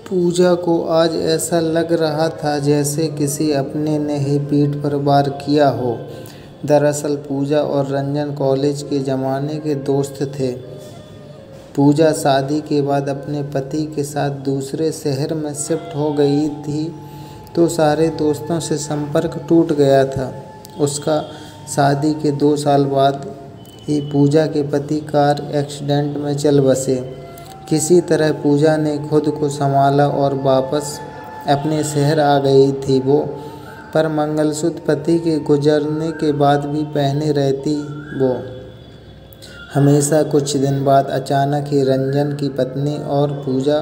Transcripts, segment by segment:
पूजा को आज ऐसा लग रहा था जैसे किसी अपने ने ही पीठ पर वार किया हो। दरअसल पूजा और रंजन कॉलेज के ज़माने के दोस्त थे। पूजा शादी के बाद अपने पति के साथ दूसरे शहर में शिफ्ट हो गई थी तो सारे दोस्तों से संपर्क टूट गया था। उसका शादी के 2 साल बाद ही पूजा के पति कार एक्सीडेंट में चल बसे। किसी तरह पूजा ने खुद को संभाला और वापस अपने शहर आ गई थी वो, पर मंगलसूत्र पति के गुजरने के बाद भी पहने रहती वो हमेशा। कुछ दिन बाद अचानक ही रंजन की पत्नी और पूजा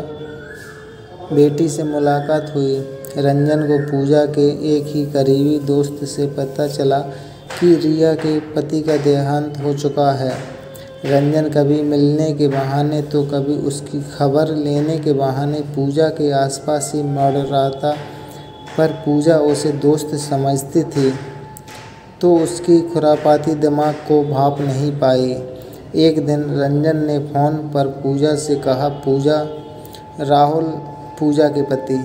बेटी से मुलाकात हुई। रंजन को पूजा के एक ही करीबी दोस्त से पता चला कि रिया के पति का देहांत हो चुका है। रंजन कभी मिलने के बहाने तो कभी उसकी खबर लेने के बहाने पूजा के आसपास ही मंडराता, पर पूजा उसे दोस्त समझती थी तो उसकी खुरापाती दिमाग को भाप नहीं पाई। एक दिन रंजन ने फ़ोन पर पूजा से कहा, पूजा, राहुल पूजा के पति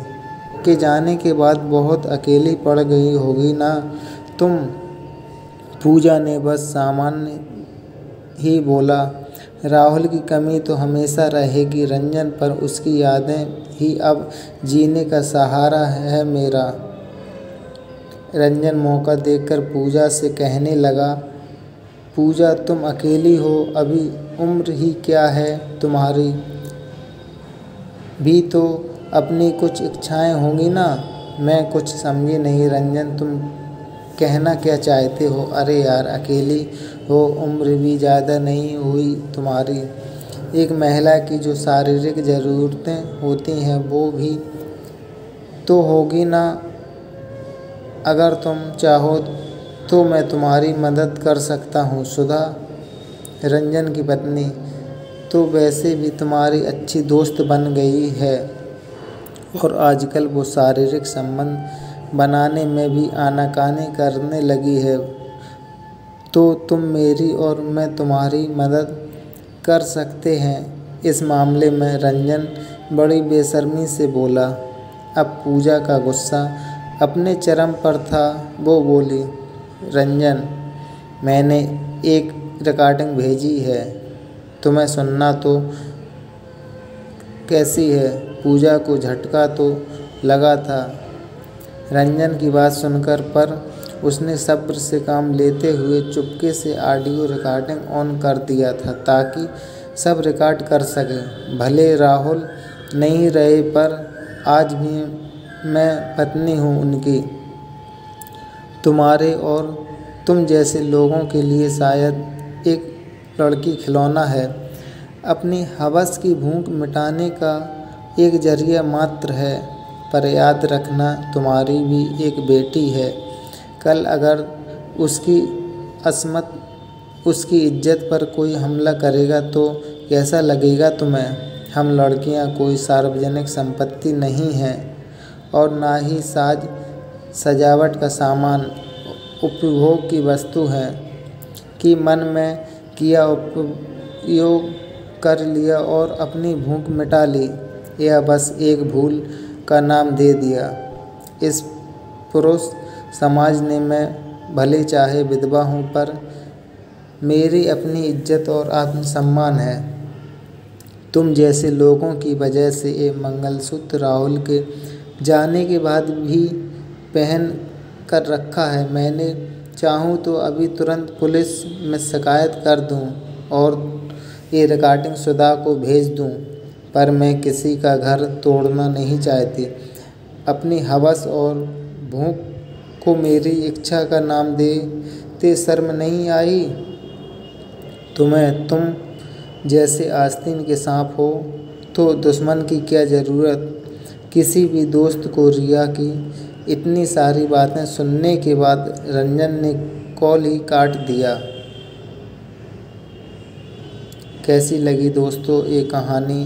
के जाने के बाद बहुत अकेली पड़ गई होगी ना तुम। पूजा ने बस सामान्य ही बोला, राहुल की कमी तो हमेशा रहेगी रंजन, पर उसकी यादें ही अब जीने का सहारा है मेरा। रंजन मौका देखकर पूजा से कहने लगा, पूजा तुम अकेली हो, अभी उम्र ही क्या है तुम्हारी, भी तो अपनी कुछ इच्छाएं होंगी ना। मैं कुछ समझी नहीं रंजन, तुम कहना क्या चाहते हो। अरे यार, अकेली हो, उम्र भी ज़्यादा नहीं हुई तुम्हारी। एक महिला की जो शारीरिक ज़रूरतें होती हैं वो भी तो होगी ना। अगर तुम चाहो तो मैं तुम्हारी मदद कर सकता हूँ। सुधा, रंजन की पत्नी, तो वैसे भी तुम्हारी अच्छी दोस्त बन गई है और आजकल वो शारीरिक संबंध बनाने में भी आनाकानी करने लगी है, तो तुम मेरी और मैं तुम्हारी मदद कर सकते हैं इस मामले में। रंजन बड़ी बेशर्मी से बोला। अब पूजा का गुस्सा अपने चरम पर था। वो बोली, रंजन, मैंने एक रिकॉर्डिंग भेजी है, तुम्हें सुनना तो कैसी है। पूजा को झटका तो लगा था रंजन की बात सुनकर, पर उसने सब्र से काम लेते हुए चुपके से ऑडियो रिकॉर्डिंग ऑन कर दिया था ताकि सब रिकॉर्ड कर सकें। भले राहुल नहीं रहे, पर आज भी मैं पत्नी हूँ उनकी। तुम्हारे और तुम जैसे लोगों के लिए शायद एक लड़की खिलौना है, अपनी हवस की भूख मिटाने का एक जरिया मात्र है। पर याद रखना, तुम्हारी भी एक बेटी है। कल अगर उसकी असमत, उसकी इज्जत पर कोई हमला करेगा तो कैसा लगेगा तुम्हें। हम लड़कियां कोई सार्वजनिक संपत्ति नहीं हैं और ना ही साज सजावट का सामान, उपभोग की वस्तु हैं कि मन में किया उपयोग कर लिया और अपनी भूख मिटा ली, या बस एक भूल का नाम दे दिया। इस पुरुष समाज ने, मैं भले चाहे विधवा हूँ, पर मेरी अपनी इज्जत और आत्मसम्मान है। तुम जैसे लोगों की वजह से ये मंगलसूत्र राहुल के जाने के बाद भी पहन कर रखा है। मैंने चाहूँ तो अभी तुरंत पुलिस में शिकायत कर दूँ और ये रिकॉर्डिंग सुधा को भेज दूँ, पर मैं किसी का घर तोड़ना नहीं चाहती। अपनी हवस और भूख को मेरी इच्छा का नाम देते शर्म नहीं आई तुम्हें। तुम जैसे आस्तीन के सांप हो तो दुश्मन की क्या ज़रूरत। किसी भी दोस्त को रिया की इतनी सारी बातें सुनने के बाद रंजन ने कॉल ही काट दिया। कैसी लगी दोस्तों ये कहानी।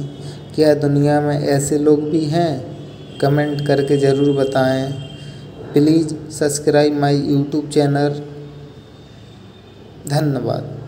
क्या दुनिया में ऐसे लोग भी हैं? कमेंट करके ज़रूर बताएं। Please subscribe my YouTube channel. धन्यवाद।